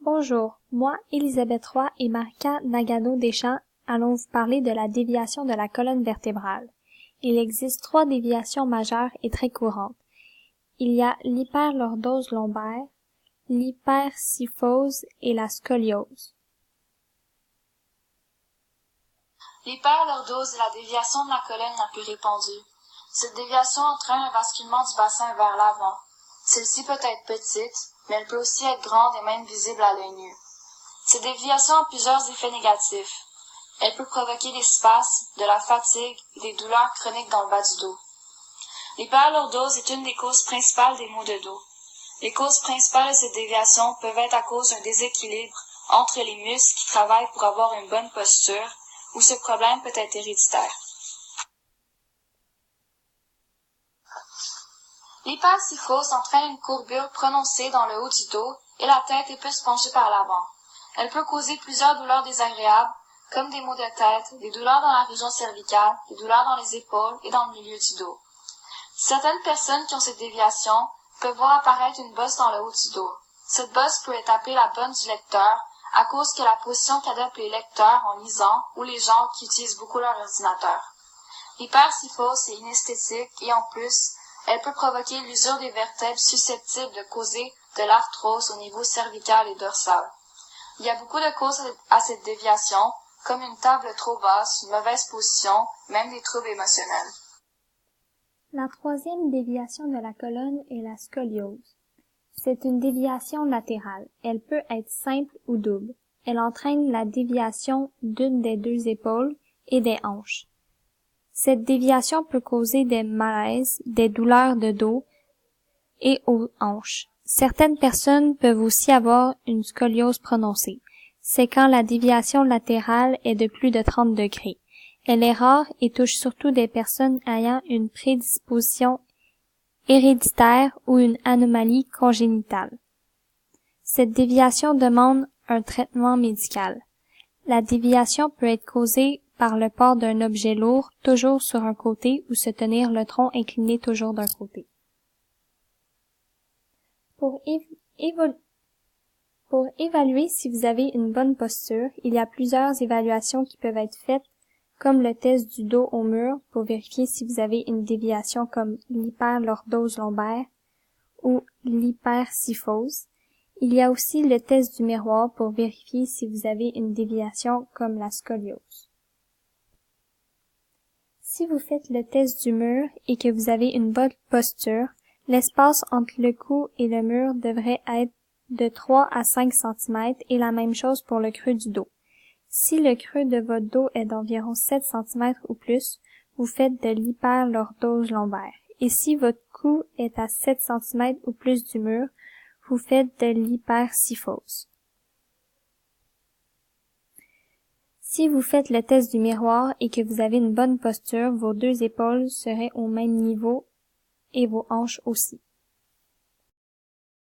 Bonjour, moi, Elisabeth Roy et Marika Nagano-Deschamps allons vous parler de la déviation de la colonne vertébrale. Il existe 3 déviations majeures et très courantes. Il y a l'hyperlordose lombaire, l'hypersyphose et la scoliose. L'hyperlordose est la déviation de la colonne la plus répandue. Cette déviation entraîne un basculement du bassin vers l'avant. Celle-ci peut être petite, mais elle peut aussi être grande et même visible à l'œil nu. Cette déviation a plusieurs effets négatifs. Elle peut provoquer des spasmes, de la fatigue et des douleurs chroniques dans le bas du dos. L'hyperlordose est une des causes principales des maux de dos. Les causes principales de cette déviation peuvent être à cause d'un déséquilibre entre les muscles qui travaillent pour avoir une bonne posture, ou ce problème peut être héréditaire. L'hypersyphose entraîne une courbure prononcée dans le haut du dos et la tête est plus penchée par l'avant. Elle peut causer plusieurs douleurs désagréables, comme des maux de tête, des douleurs dans la région cervicale, des douleurs dans les épaules et dans le milieu du dos. Certaines personnes qui ont cette déviation peuvent voir apparaître une bosse dans le haut du dos. Cette bosse peut être appelée la bonne du lecteur à cause que la position qu'adoptent les lecteurs en lisant ou les gens qui utilisent beaucoup leur ordinateur. L'hypersyphose est inesthétique et en plus, elle peut provoquer l'usure des vertèbres susceptibles de causer de l'arthrose au niveau cervical et dorsal. Il y a beaucoup de causes à cette déviation, comme une table trop basse, une mauvaise position, même des troubles émotionnels. La 3e déviation de la colonne est la scoliose. C'est une déviation latérale. Elle peut être simple ou double. Elle entraîne la déviation d'une des 2 épaules et des hanches. Cette déviation peut causer des malaises, des douleurs de dos et aux hanches. Certaines personnes peuvent aussi avoir une scoliose prononcée. C'est quand la déviation latérale est de plus de 30 degrés. Elle est rare et touche surtout des personnes ayant une prédisposition héréditaire ou une anomalie congénitale. Cette déviation demande un traitement médical. La déviation peut être causée par le port d'un objet lourd toujours sur un côté ou se tenir le tronc incliné toujours d'un côté. Pour évaluer si vous avez une bonne posture, il y a plusieurs évaluations qui peuvent être faites, comme le test du dos au mur pour vérifier si vous avez une déviation comme l'hyperlordose lombaire ou l'hypersyphose. Il y a aussi le test du miroir pour vérifier si vous avez une déviation comme la scoliose. Si vous faites le test du mur et que vous avez une bonne posture, l'espace entre le cou et le mur devrait être de 3 à 5 cm et la même chose pour le creux du dos. Si le creux de votre dos est d'environ 7 cm ou plus, vous faites de l'hyperlordose lombaire. Et si votre cou est à 7 cm ou plus du mur, vous faites de l'hypersyphose. Si vous faites le test du miroir et que vous avez une bonne posture, vos 2 épaules seraient au même niveau et vos hanches aussi.